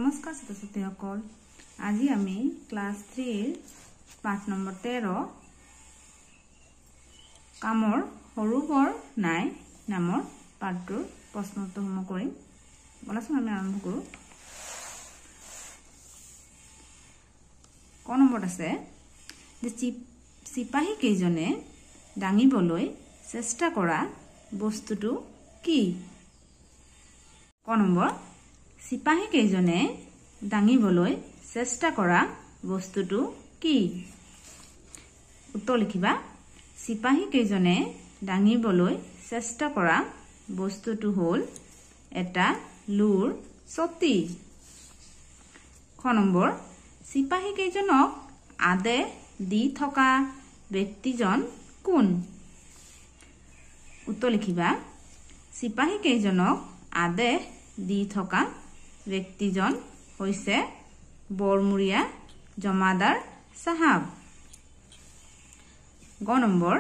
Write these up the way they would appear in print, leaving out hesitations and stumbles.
नमस्कार छात्र छात्रीসকল আজি আমি ক্লাস 3 পাঠ নম্বৰ 13 কামৰ সৰু বৰ নাই নামৰ পাঠটোৰ প্ৰশ্নোত্তৰসমূহ কৰিম বলাচোন আমি আৰম্ভ কৰো ক নম্বৰ আছে যে সিপাহী কেইজনে দাঙিবলৈ চেষ্টা কৰা বস্তুটো কি ক নম্বৰ সিপাহী কেইজনে দাঙিবলৈ চেষ্টা কৰা বস্তুটো কি উত্তৰ লিখিবা সিপাহী কেইজনে দাঙিবলৈ চেষ্টা কৰা বস্তুটো হ'ল এটা লুৰ ছটি খ নম্বৰ সিপাহী কেইজনক আদেশ দি থকা ব্যক্তিজন কোন উত্তৰ লিখিবা সিপাহী কেইজনক আদেশ দি থকা ব্যক্তিজন হৈছে বৰমুৰিয়া জমাদাৰ সাহাব গ নম্বৰ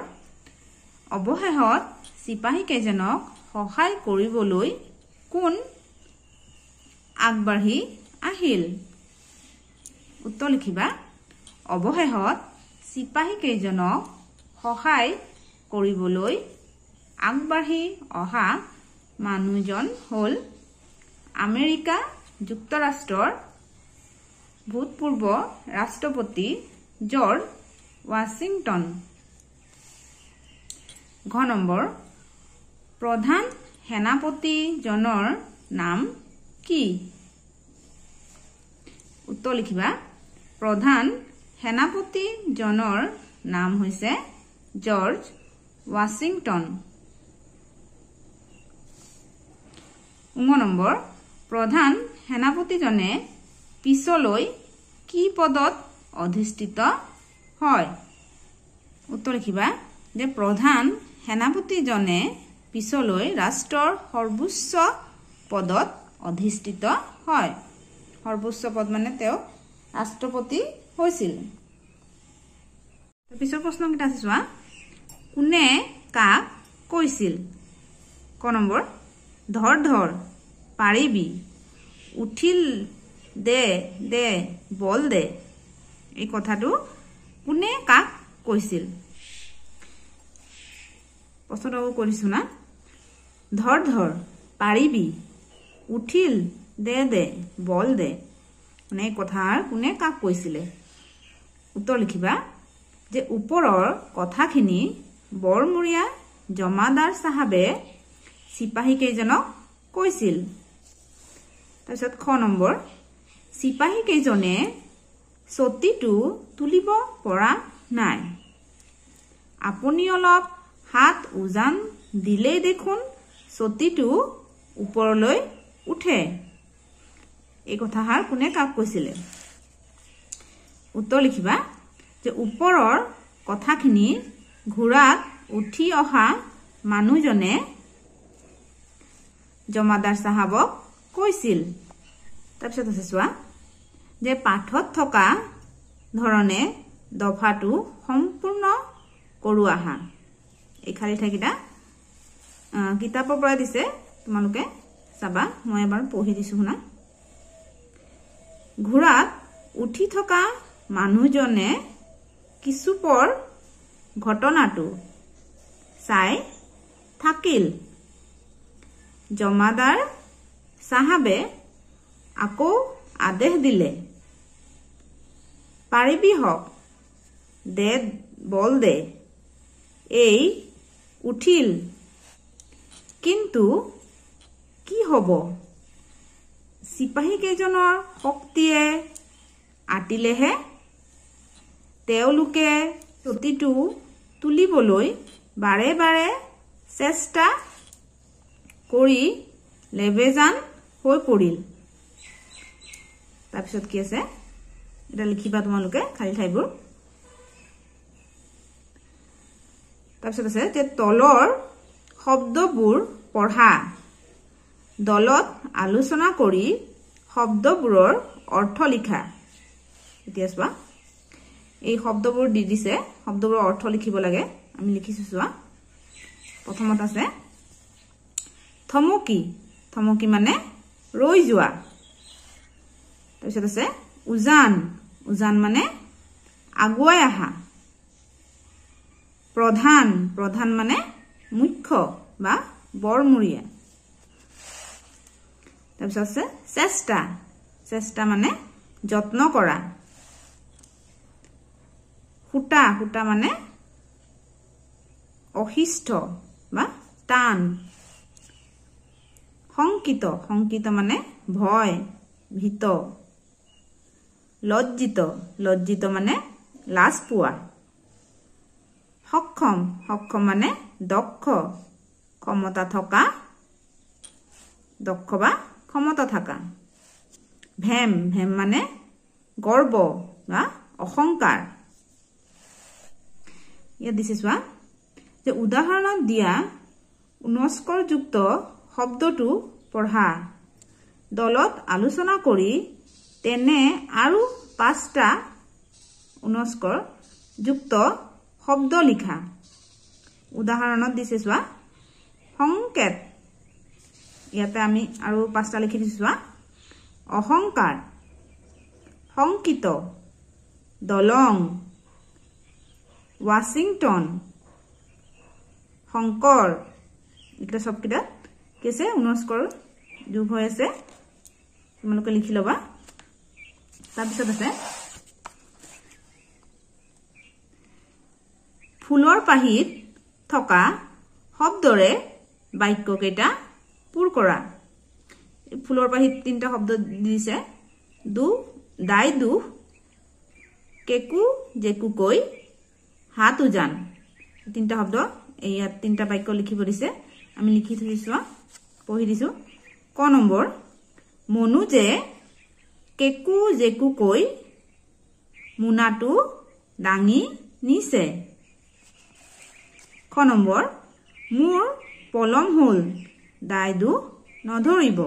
অৱশেষত সিপাহী কেইজনক সহায় কৰিবলৈ কোন আগবাঢ়ি আহিল উত্তৰ লিখিবা অৱশেষত সিপাহী কেইজনক সহায় কৰিবলৈ আগবাঢ়ি অহা মানুহজন হ'ল আমেৰিকা যুক্তৰাষ্ট্ৰৰ ভূতপূৰ্ব ৰাষ্ট্ৰপতি জৰ্জ ৱাশ্বিংটন ঘ নম্বৰ প্ৰধান সেনাপতিজনৰ নাম কি উত্তৰ লিখিবা প্ৰধান সেনাপতিজনৰ নাম হৈছে জৰ্জ ৱাশ্বিংটন ঙ নম্বৰ প্ৰধান সেনাপতিজনে পিছলৈ কি পদত অধিষ্ঠিত হয় উত্তৰ লিখিবা যে প্ৰধান সেনাপতিজনে পিছলৈ ৰাষ্ট্ৰৰ সৰ্বোচ্চ পদত অধিষ্ঠিত হয় সৰ্বোচ্চ পদ মানে তেওঁ ৰাষ্ট্ৰপতি হৈছিল পিছৰ প্ৰশ্নকেইটা আছে চোৱা কোনে কাক কৈছিল ক নম্বৰ ধৰ ধৰ পাৰিবি উঠিল দে দে বল দে এই কথাটো কোনে কাক কৈছিল প্ৰশ্নটো কৰিছো না ধৰ ধৰ পাৰিবি উঠিল দে দে বল দে মানে এই কথাৰ কোনে কাক কৈছিলে উত্তৰ লিখিবা যে ওপৰৰ কথাখিনি বৰমুৰিয়া জমাদাৰ সাহাবে সিপাহী কেইজনক কৈছিল তাৰপিছত খ নম্বৰ সিপাহী কেইজনে ছটিটো তুলিব পৰা নাই আপুনি অলপ হাত উজান দিলেই দেখোন ছটিটো ওপৰলৈ উঠে এই কথাষাৰ কোনে কাক কৈছিলে উত্তৰ লিখিবা যে ওপৰৰ কথাখিনি ঘোঁৰাত উঠি অহা মানুহজনে জমাদাৰ সাহাবক কৈছিল তাৰপিছত আছে চোৱা যে পাঠত থকা ধৰণে দফাটো সম্পূৰ্ণ কৰো আহা এই খালি ঠাইকেইটা কিতাপৰ পৰা দিছে তোমালোকে চাবা মই এবাৰ পঢ়ি দিছো শুনা ঘোঁৰাত উঠি থকা মানুহজনে কিছুপৰ ঘটনাটো চাই থাকিল জমাদাৰ সাহাবে আকৌ আদেশ দিলে পাৰিবি হক দে বল দে এই উঠিল কিন্তু কি হ'ব সিপাহী কেইজনৰ শক্তিয়ে আতিলেহে তেওঁলোকে ছটিটো তুলিবলৈ বাৰে বাৰে চেষ্টা কৰি লেবেজান হৈ পৰিল তাৰপিছত কি আছে এটা লিখিবা তোমালোকে খালি ঠাইবোৰ তাৰপিছত আছে যে তলৰ শব্দবোৰ পঢ়া দলত আলোচনা কৰি শব্দবোৰৰ অৰ্থ লিখা এতিয়া চোৱা এই শব্দবোৰ দি দিছে শব্দবোৰৰ অৰ্থ লিখিব লাগে আমি লিখিছো চোৱা প্ৰথমত আছে থমকি থমকি মানে ৰৈ যোৱা তাৰপিছত আছে উজান উজান মানে আগুৱাই আহা প্ৰধান প্ৰধান মানে মুখ্য বা বৰমূৰীয়া তাৰপিছত আছে চেষ্টা চেষ্টা মানে যত্ন কৰা খুটা খুটা মানে অহিষ্ঠ বা টান শংকিত শংকিত মানে ভয় ভীত লজ্জিত লজ্জিত মানে লাজ পোৱা সক্ষম সক্ষম মানে দক্ষ ক্ষমতা থকা দক্ষ বা ক্ষমতা থকা ভেম ভেম মানে গৰ্ব বা অহংকাৰ ইয়াত দিছে চোৱা যে উদাহৰণত দিয়া উনস্কৰযুক্ত শব্দটো পঢ়া দলত আলোচনা কৰি তেনে আৰু 5টা উনস্কৰ যুক্ত শব্দ লিখা উদাহৰণত দিছে চোৱা সংকেত ইয়াতে আমি আৰু 5টা লিখি দিছো চোৱা অহংকাৰ শংকিত দলং ৱাশ্বিংটন শংকৰ এটা সব কিটা কেছে উনস্কৰ যোগ হৈ আছে তোমালোকে লিখি লবা তাৰপিছত আছে ফুলৰ পাহিত থকা শব্দৰে বাক্য কেইটা পূৰ কৰা ফুলৰ পাহিত 3টা শব্দ দিছে দু দাই দু কেকু জেকু কৈ হাত উজান 3টা শব্দ এই 3টা বাক্য লিখিব দিছে আমি লিখি থৈছো পঢ়ি দিছো ক নম্বৰ মনু যে কেকু জেকু কৈ মুনাটো ডাঙি নিছে খ নম্বৰ মোৰ পলম হল দাইদু নধৰিব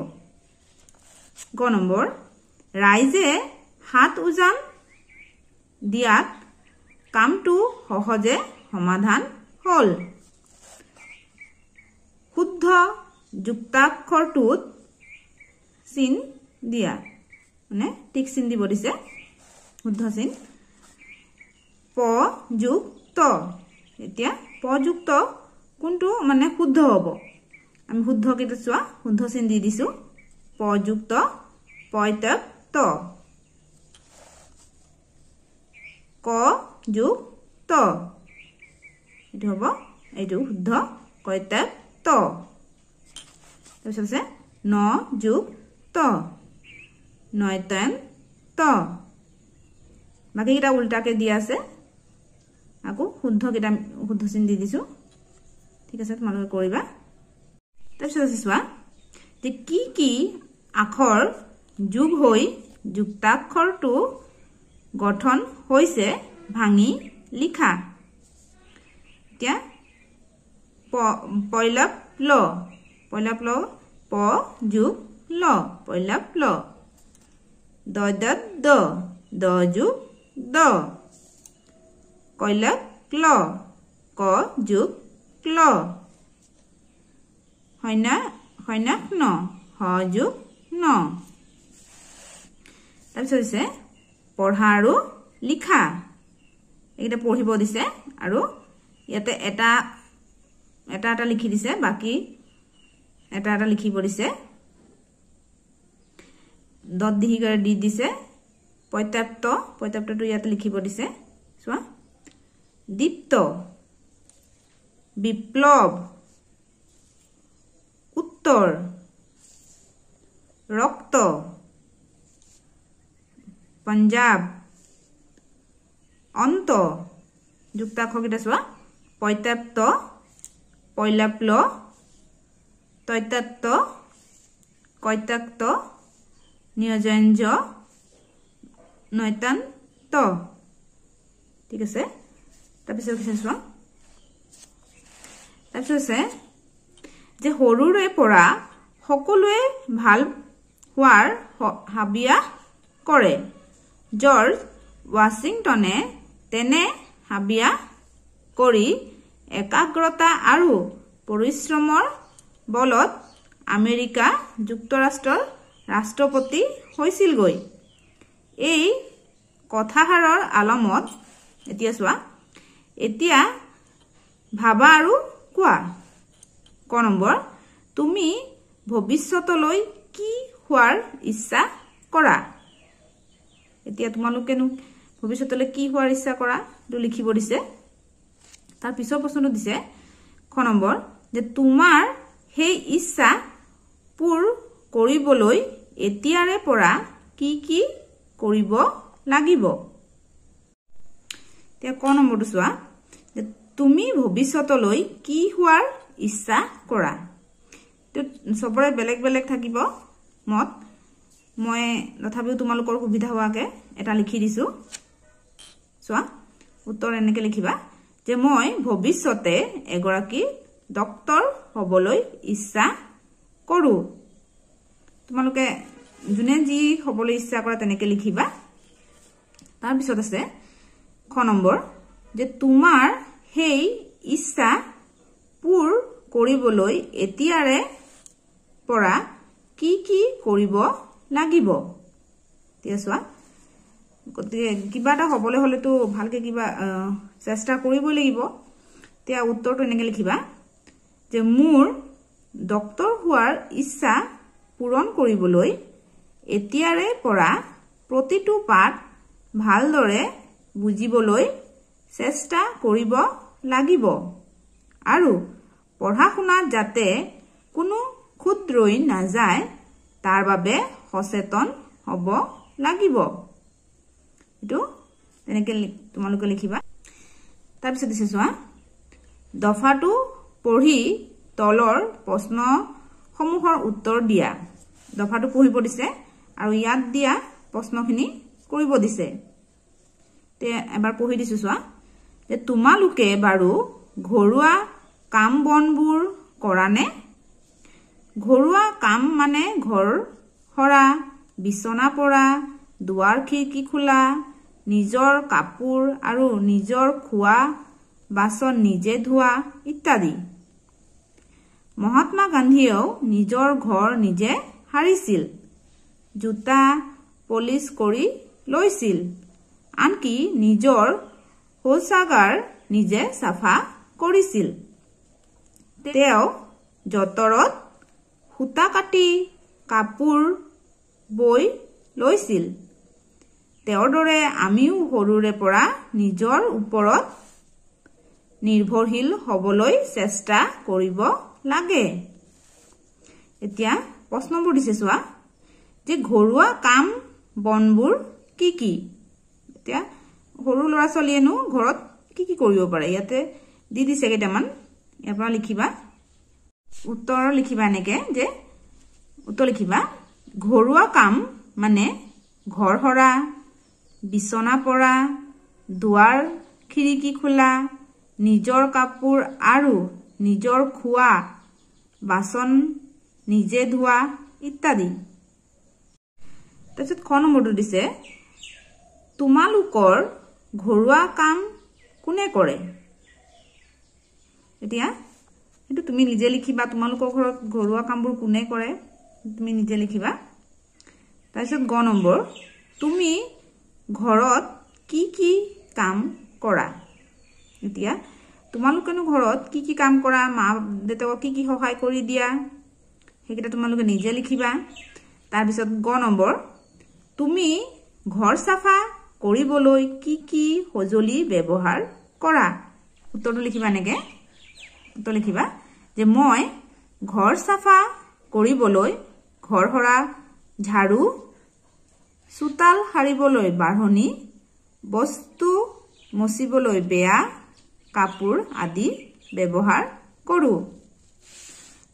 গ নম্বৰ ৰাইজে হাত উজান দিয়াত কামটো সহজে সমাধান হল শুদ্ধ যুক্তাক্ষৰটোত চিন দিয়া মানে টিক চিন দিব দিছে শুদ্ধ চিন প যোগ ত এতিয়া প যুক্ত কোনটো মানে শুদ্ধ হ'ব আমি শুদ্ধ কেইটা চোৱা শুদ্ধ চিন দি দিছো প যুক্ত পয়তক ত ক যোগ ত এটো হ'ব এইটো শুদ্ধ কয়তক ত তাৰপিছত আছে ন যোগ ত নয়তন ত বাকি কেইটা উল্টাকে দিয়া আছে আকৌ শুদ্ধ কেইটা শুদ্ধ চিন দি দিছো ঠিক আছে তোমালোকে কৰিবা তাৰপিছত আছে চোৱা যে কি কি আখৰ যোগ হৈ যুক্তাক্ষৰটো গঠন হৈছে ভাঙি লিখা এতিয়া পয়লাপ ল প যোগ ল পয়লাপ ল দয়দত দ যোগ দ কয়লাপ ক্ল ক যোগ ক্ল হয়নাক ন হ যোগ ন তাৰপিছত হৈছে পঢ়া আৰু লিখা এইটা পঢ়িব দিছে আৰু ইয়াতে এটা এটা লিখি দিছে বাকি এটা লিখিব দিছে দত দিহি কৰি দি দিছে পৰ্যাপ্তটো ইয়াতে লিখিব দিছে চোৱা দীপ্ত বিপ্লৱ উত্তৰ ৰক্ত পঞ্জাব অন্ত যুক্তাক্ষৰ কেইটা চোৱা পৰ্যাপ্ত পয়লাপ্ল তৈতাত্ত কৈতাক্ত নিয়োজনজ নৈতান্ত ঠিক আছে তাৰপিছত কি চোৱা তাৰপিছত আছে যে সৰুৰে পৰা সকলোৱে ভাল হোৱাৰ হাবিয়া কৰে জৰ্জ ৱাশ্বিংটনে তেনে হাবিয়া কৰি একাগ্ৰতা আৰু পৰিশ্ৰমৰ বলত আমেৰিকা যুক্তৰাষ্ট্ৰৰ ৰাষ্ট্ৰপতি হৈছিল গৈ এই কথাহাৰৰ আলমত এতিয়া চোৱা এতিয়া ভাবা আৰু কোৱা ক নম্বৰ তুমি ভৱিষ্যতলৈ কি হোৱাৰ ইচ্ছা কৰা এতিয়া তোমালোকেনো ভৱিষ্যতলৈ কি হোৱাৰ ইচ্ছা কৰা তো লিখিব দিছে তাৰ পিছৰ প্ৰশ্নটো দিছে খ নম্বৰ যে তোমাৰ সেই ইচ্ছা পূৰ কৰিবলৈ এতিয়াৰে পৰা কি কি কৰিব লাগিব এতিয়া ক নম্বৰটো চোৱা যে তুমি ভৱিষ্যতলৈ কি হোৱাৰ ইচ্ছা কৰা তো সবৰে বেলেগ বেলেগ থাকিব মত মই তথাপিও তোমালোকৰ সুবিধা হোৱাকে এটা লিখি দিছো চোৱা উত্তৰ এনেকে লিখিবা যে মই ভৱিষ্যতে এগৰাকী ডক্টৰ হ'বলৈ ইচ্ছা কৰো তোমালোকে জুনে যি হ'বলৈ ইচ্ছা কৰা তেনেকে লিখিবা তাৰ পিছত আছে খ নম্বৰ যে তোমাৰ সেই ইচ্ছা পূৰ কৰিবলৈ এতিয়াৰে পৰা কি কি কৰিব লাগিব এতিয়া চোৱা কিবা এটা হ'বলৈ হলেতো ভালকে কিবা চেষ্টা কৰিবই লাগিব এতিয়া উত্তৰটো এনেকে লিখিবা যে মোৰ ডক্টৰ হোৱাৰ ইচ্ছা পূৰণ কৰিবলৈ এতিয়াৰে পৰা প্ৰতিটো পাঠ ভালদৰে বুজিবলৈ চেষ্টা কৰিব লাগিব আৰু পঢ়া শুনাত যাতে কোনো খুদ ৰৈ নাযায় তাৰ বাবে সচেতন হ'ব লাগিব এটো তেনেকে তোমালোকে লিখিবা তাৰ পিছত দিছে চোৱা দফাটো পঢ়ি তলৰ প্ৰশ্ন সমূহৰ উত্তৰ দিয়া দফাটো পঢ়িব দিছে আৰু ইয়াত দিয়া প্ৰশ্নখিনি কৰিব দিছে তে এবাৰ পঢ়ি দিছো চোৱা যে তোমালোকে বাৰু ঘৰুৱা কাম বনবোৰ কৰানে ঘৰুৱা কাম মানে ঘৰ হৰা বিছনা পৰা দুৱাৰ খিৰিকী খোলা নিজৰ কাপোৰ আৰু নিজৰ খোৱা বাসন নিজে ধোৱা ইত্যাদি মহাত্মা গান্ধীয়েও নিজৰ ঘৰ নিজে হাৰিছিল জোতা পলিশ কৰি লৈছিল আনকি নিজৰ শৌচাগাৰ নিজে সাফা কৰিছিল তেওঁ যতৰত সূতা কাটি কাপোৰ বৈ লৈছিল তেওঁৰ দৰে আমিও সৰুৰে পৰা নিজৰ ওপৰত নিৰ্ভৰশীল হ'বলৈ চেষ্টা কৰিব লাগে এতিয়া প্ৰশ্নবোৰ দিছে চোৱা যে ঘৰুৱা কাম বনবোৰ কি কি এতিয়া সৰু ল'ৰা ছোৱালীয়েনো ঘৰত কি কি কৰিব পাৰে ইয়াতে দি দিছে কেইটামান ইয়াৰ পৰা লিখিবা উত্তৰ লিখিবা এনেকে যে উত্তৰ লিখিবা ঘৰুৱা কাম মানে ঘৰ হৰা বিছনা পৰা দুৱাৰ খিৰিকী খোলা নিজৰ কাপোৰ আৰু নিজৰ খোৱা বাসন নিজে ধোৱা ইত্যাদি তাৰপিছত খ নম্বৰটো দিছে তোমালোকৰ ঘৰুৱা কাম কোনে কৰে এতিয়া এটো তুমি নিজে লিখিবা তোমালোকৰ ঘৰত ঘৰুৱা কামবোৰ কোনে কৰে তুমি নিজে লিখিবা তাৰপিছত গ নম্বৰ তুমি ঘৰত কি কি কাম কৰা এতিয়া তোমালোকেনো ঘৰত কি কি কাম কৰা মা দেউতাকক কি কি সহায় কৰি দিয়া হেকিটা তোমালোকে নিজে লিখিবা তাৰপিছত গ নম্বৰ তুমি ঘৰ সাফা কৰিবলৈ কি কি সজুলি ব্যৱহাৰ কৰা উত্তৰটো লিখিবা নেকে উত্তৰ লিখিবা যে মই ঘৰ সাফা কৰিবলৈ ঘৰ হৰা ঝাড়ু চোতাল সাৰিবলৈ বাঢ়নি বস্তু মচিবলৈ বেয়া কাপোৰ আদি ব্যৱহাৰ কৰো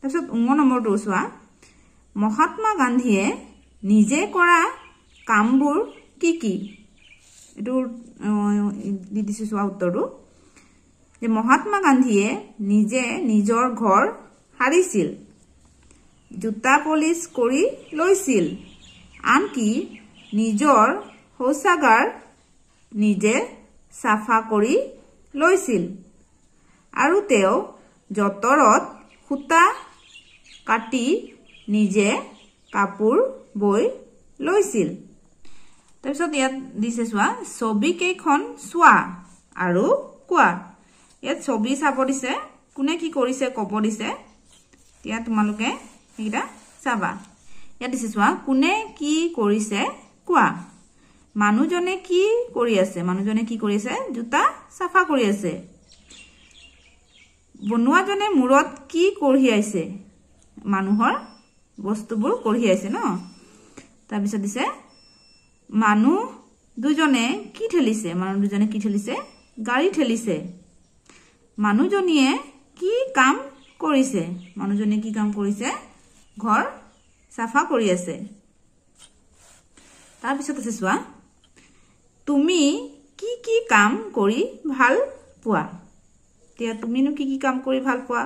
তাৰপিছত 9 নম্বৰটো চোৱা মহাত্মা গান্ধীয়ে নিজে কৰা কামবোৰ কি কি এটো দি দিছে চোৱা উত্তৰটো যে মহাত্মা গান্ধীয়ে নিজে নিজৰ ঘৰ হাৰিছিল জোতা পলিশ কৰি লৈছিল আনকি নিজৰ শৌচাগাৰ নিজে সাফা কৰি লৈছিল আৰু তেওঁ যতৰত সূতা কাটি নিজে কাপোৰ বৈ লৈছিল তাৰপিছত ইয়াত দিছে চোৱা ছবি কেইখন চোৱা আৰু কোৱা ইয়াত ছবি চাব দিছে কোনে কি কৰিছে ক'ব দিছে এতিয়া তোমালোকে এইটা চাবা ইয়াত দিছে চোৱা কোনে কি কৰিছে কোৱা মানুহজনে কি কৰি আছে মানুহজনে কি কৰি আছে জোতা সাফা কৰি আছে বনুৱাজনে মূৰত কি কঢ়িয়াইছে মানুহৰ বস্তুবোৰ কঢ়িয়াইছে ন তাৰ পিছত দিছে মানুহ দুজনে কি ঠেলিছে গাড়ী ঠেলিছে মানুহজনীয়ে কি কাম কৰিছে মানুহজনে কি কাম কৰিছে ঘৰ সাফা কৰি আছে তাৰ পিছত আছে চোৱা তুমি কি কি কাম কৰি ভাল পোৱা তিয়া তুমিনো কি কি কাম কৰি ভাল পোৱা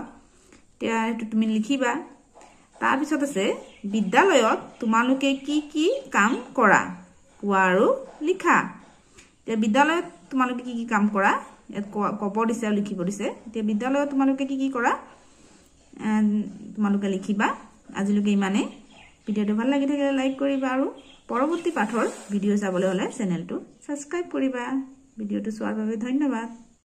তিয়া এটো তুমি লিখিবা তাৰ পিছত আছে বিদ্যালয়ত তোমালোকে কি কি কাম কৰা কোৱা আৰু লিখা তিয়া বিদ্যালয়ত তোমালোকে কি কি কাম কৰা এত ক'ব দিছে আৰু লিখিব দিছে তিয়া বিদ্যালয়ত তোমালোকে কি কি কৰা তোমালোকে লিখিবা আজিলৈকে ইমানে ভিডিওটো ভাল লাগি থাকিলে লাইক কৰিবা আৰু পৰৱৰ্তী পাঠৰ ভিডিও চাবলৈ হলে চেনেলটো সাবস্ক্ৰাইব কৰিবা ভিডিওটো চোৱাৰ বাবে ধন্যবাদ